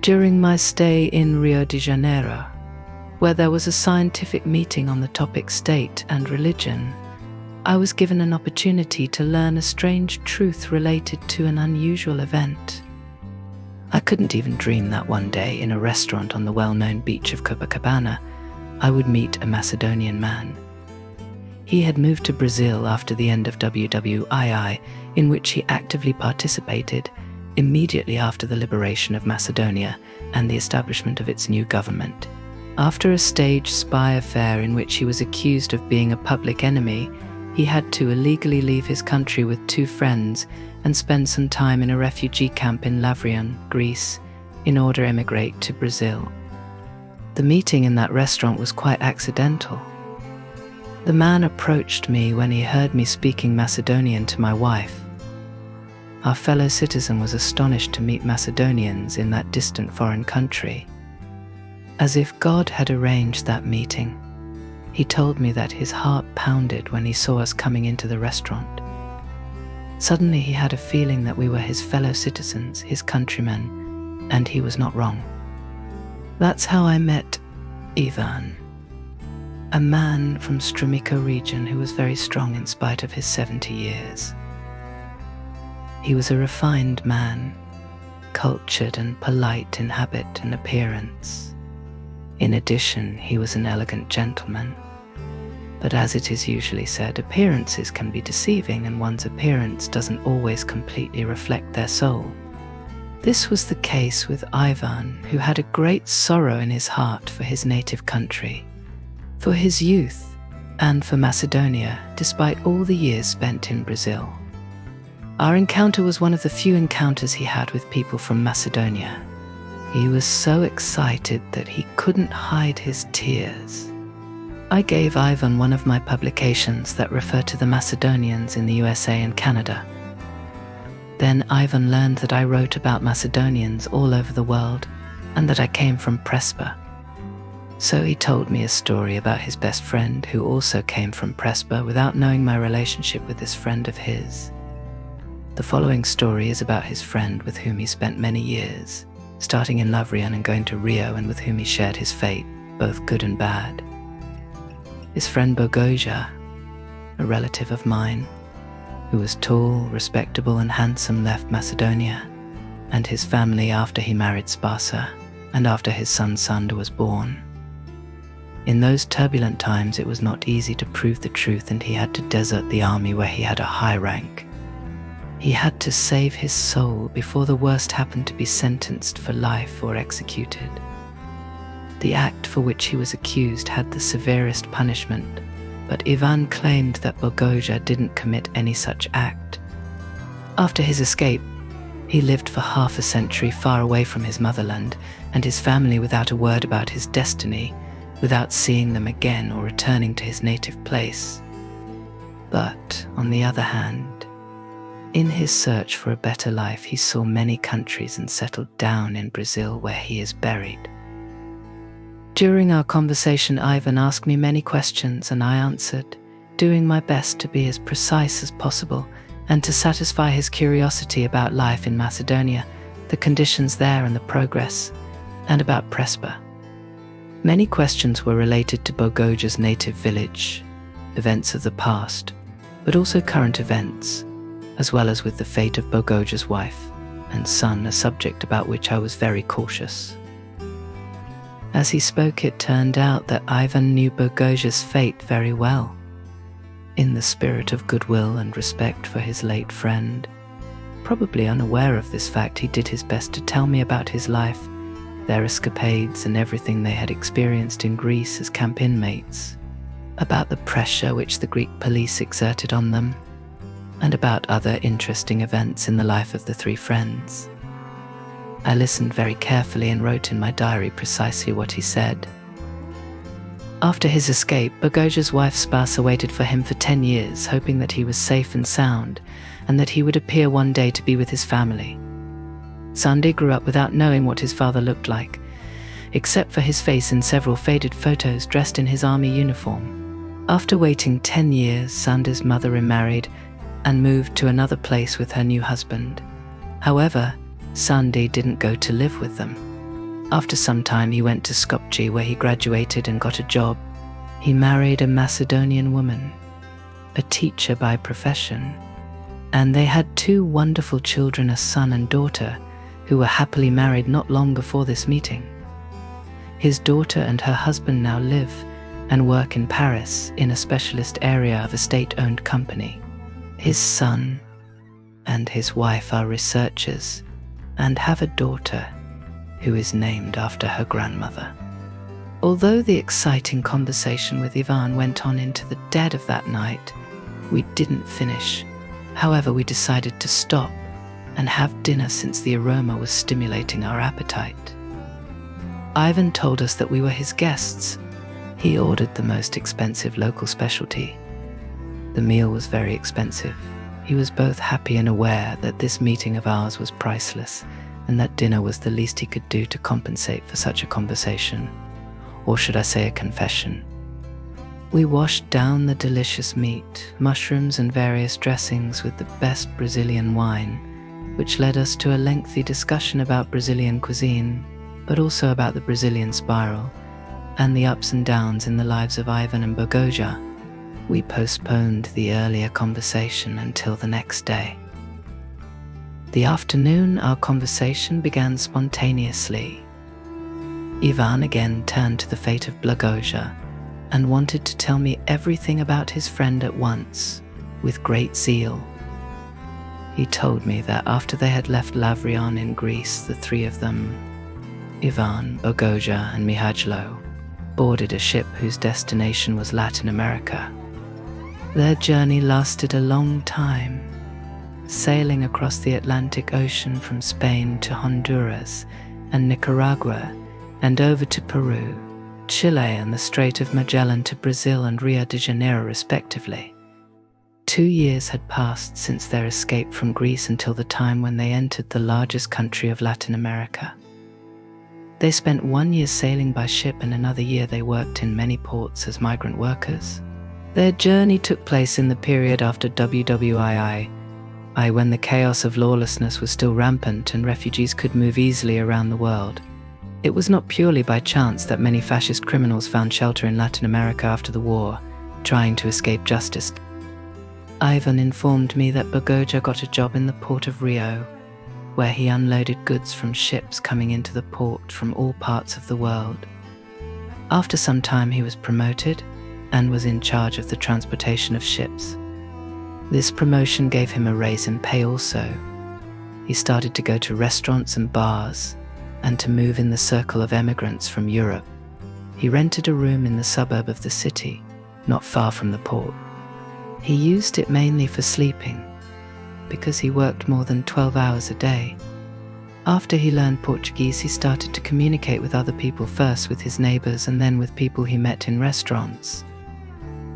During my stay in Rio de Janeiro, where there was a scientific meeting on the topic state and religion, I was given an opportunity to learn a strange truth related to an unusual event. I couldn't even dream that one day in a restaurant on the well-known beach of Copacabana, I would meet a Macedonian man. He had moved to Brazil after the end of WWII, in which he actively participated immediately after the liberation of Macedonia and the establishment of its new government. After a staged spy affair in which he was accused of being a public enemy, he had to illegally leave his country with 2 friends and spend some time in a refugee camp in Lavrion, Greece, in order to emigrate to Brazil. The meeting in that restaurant was quite accidental. The man approached me when he heard me speaking Macedonian to my wife. Our fellow citizen was astonished to meet Macedonians in that distant foreign country. As if God had arranged that meeting, he told me that his heart pounded when he saw us coming into the restaurant. Suddenly he had a feeling that we were his fellow citizens, his countrymen, and he was not wrong. That's how I met Ivan, a man from Strumica region who was very strong in spite of his 70 years. He was a refined man, cultured and polite in habit and appearance. In addition, he was an elegant gentleman. But as it is usually said, appearances can be deceiving and one's appearance doesn't always completely reflect their soul. This was the case with Ivan, who had a great sorrow in his heart for his native country, for his youth, and for Macedonia, despite all the years spent in Brazil. Our encounter was one of the few encounters he had with people from Macedonia. He was so excited that he couldn't hide his tears. I gave Ivan one of my publications that refer to the Macedonians in the USA and Canada. Then Ivan learned that I wrote about Macedonians all over the world and that I came from Prespa. So he told me a story about his best friend who also came from Prespa without knowing my relationship with this friend of his. The following story is about his friend with whom he spent many years, starting in Lavrion and going to Rio, and with whom he shared his fate, both good and bad. His friend Bogoja, a relative of mine, who was tall, respectable and handsome, left Macedonia and his family after he married Sparsa and after his son Sanda was born. In those turbulent times it was not easy to prove the truth, and he had to desert the army where he had a high rank. He had to save his soul before the worst happened, to be sentenced for life or executed. The act for which he was accused had the severest punishment, but Ivan claimed that Bogoja didn't commit any such act. After his escape, he lived for half a century far away from his motherland and his family without a word about his destiny, without seeing them again or returning to his native place. But, on the other hand, in his search for a better life, he saw many countries and settled down in Brazil, where he is buried. During our conversation, Ivan asked me many questions and I answered, doing my best to be as precise as possible and to satisfy his curiosity about life in Macedonia, the conditions there and the progress, and about Prespa. Many questions were related to Bogoja's native village, events of the past, but also current events, as well as with the fate of Bogoja's wife and son, a subject about which I was very cautious. As he spoke, it turned out that Ivan knew Bogoja's fate very well. In the spirit of goodwill and respect for his late friend, probably unaware of this fact, he did his best to tell me about his life, their escapades and everything they had experienced in Greece as camp inmates, about the pressure which the Greek police exerted on them, and about other interesting events in the life of the 3 friends. I listened very carefully and wrote in my diary precisely what he said. After his escape, Bogoja's wife Sparsa waited for him for 10 years, hoping that he was safe and sound, and that he would appear one day to be with his family. Sanda grew up without knowing what his father looked like, except for his face in several faded photos dressed in his army uniform. After waiting 10 years, Sanda's mother remarried and moved to another place with her new husband. However, Sanda didn't go to live with them. After some time, he went to Skopje, where he graduated and got a job. He married a Macedonian woman, a teacher by profession, and they had 2 wonderful children, a son and daughter, who were happily married not long before this meeting. His daughter and her husband now live and work in Paris in a specialist area of a state-owned company. His son and his wife are researchers and have a daughter who is named after her grandmother. Although the exciting conversation with Ivan went on into the dead of that night, we didn't finish. However, we decided to stop and have dinner since the aroma was stimulating our appetite. Ivan told us that we were his guests. He ordered the most expensive local specialty. The meal was very expensive. He was both happy and aware that this meeting of ours was priceless, and that dinner was the least he could do to compensate for such a conversation, or should I say a confession. We washed down the delicious meat, mushrooms and various dressings with the best Brazilian wine, which led us to a lengthy discussion about Brazilian cuisine, but also about the Brazilian spiral and the ups and downs in the lives of Ivan and Bogoja. We postponed the earlier conversation until the next day. The afternoon, our conversation began spontaneously. Ivan again turned to the fate of Bogoja and wanted to tell me everything about his friend at once, with great zeal. He told me that after they had left Lavrion in Greece, the 3 of them, Ivan, Bogoja and Mihajlo, boarded a ship whose destination was Latin America. Their journey lasted a long time, sailing across the Atlantic Ocean from Spain to Honduras and Nicaragua, and over to Peru, Chile and the Strait of Magellan to Brazil and Rio de Janeiro respectively. 2 years had passed since their escape from Greece until the time when they entered the largest country of Latin America. They spent 1 year sailing by ship, and another year they worked in many ports as migrant workers. Their journey took place in the period after WWII, when the chaos of lawlessness was still rampant and refugees could move easily around the world. It was not purely by chance that many fascist criminals found shelter in Latin America after the war, trying to escape justice. Ivan informed me that Bogoja got a job in the port of Rio, where he unloaded goods from ships coming into the port from all parts of the world. After some time, he was promoted and was in charge of the transportation of ships. This promotion gave him a raise in pay also. He started to go to restaurants and bars and to move in the circle of emigrants from Europe. He rented a room in the suburb of the city, not far from the port. He used it mainly for sleeping, because he worked more than 12 hours a day. After he learned Portuguese, he started to communicate with other people, first with his neighbors and then with people he met in restaurants.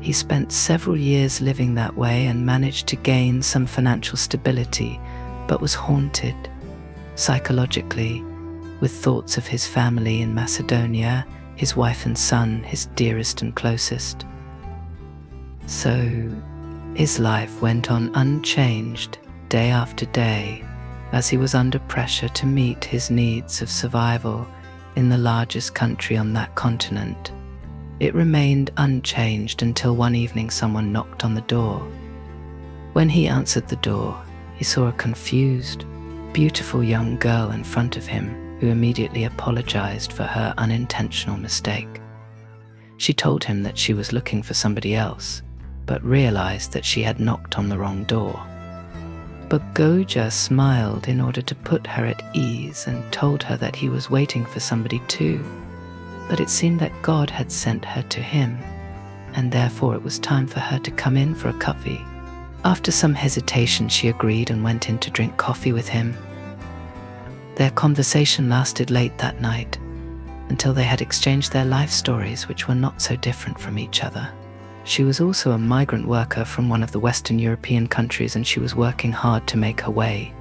He spent several years living that way and managed to gain some financial stability, but was haunted, psychologically, with thoughts of his family in Macedonia, his wife and son, his dearest and closest. So, his life went on unchanged day after day as he was under pressure to meet his needs of survival in the largest country on that continent. It remained unchanged until one evening someone knocked on the door. When he answered the door, he saw a confused, beautiful young girl in front of him who immediately apologized for her unintentional mistake. She told him that she was looking for somebody else, but realized that she had knocked on the wrong door. Bogoja smiled in order to put her at ease and told her that he was waiting for somebody too, but it seemed that God had sent her to him, and therefore it was time for her to come in for a coffee. After some hesitation, she agreed and went in to drink coffee with him. Their conversation lasted late that night, until they had exchanged their life stories, which were not so different from each other. She was also a migrant worker from one of the Western European countries, and she was working hard to make her way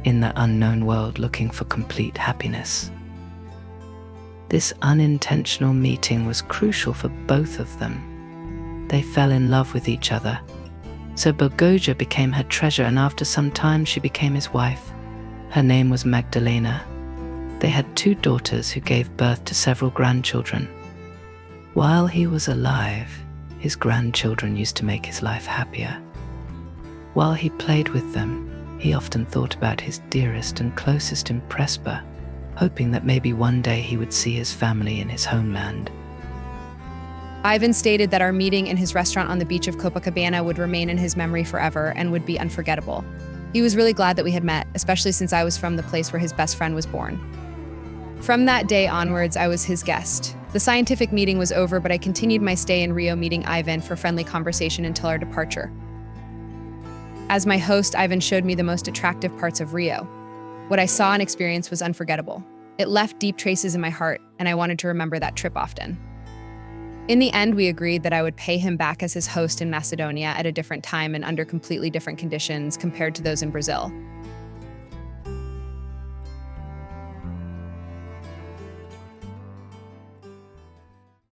in the unknown world, looking for complete happiness. This unintentional meeting was crucial for both of them. They fell in love with each other. So Bogoja became her treasure, and after some time she became his wife. Her name was Magdalena. They had 2 daughters who gave birth to several grandchildren. While he was alive, his grandchildren used to make his life happier. While he played with them, he often thought about his dearest and closest in Prespa, hoping that maybe one day he would see his family in his homeland. Ivan stated that our meeting in his restaurant on the beach of Copacabana would remain in his memory forever and would be unforgettable. He was really glad that we had met, especially since I was from the place where his best friend was born. From that day onwards, I was his guest. The scientific meeting was over, but I continued my stay in Rio meeting Ivan for friendly conversation until our departure. As my host, Ivan showed me the most attractive parts of Rio. What I saw and experienced was unforgettable. It left deep traces in my heart, and I wanted to remember that trip often. In the end, we agreed that I would pay him back as his host in Macedonia at a different time and under completely different conditions compared to those in Brazil.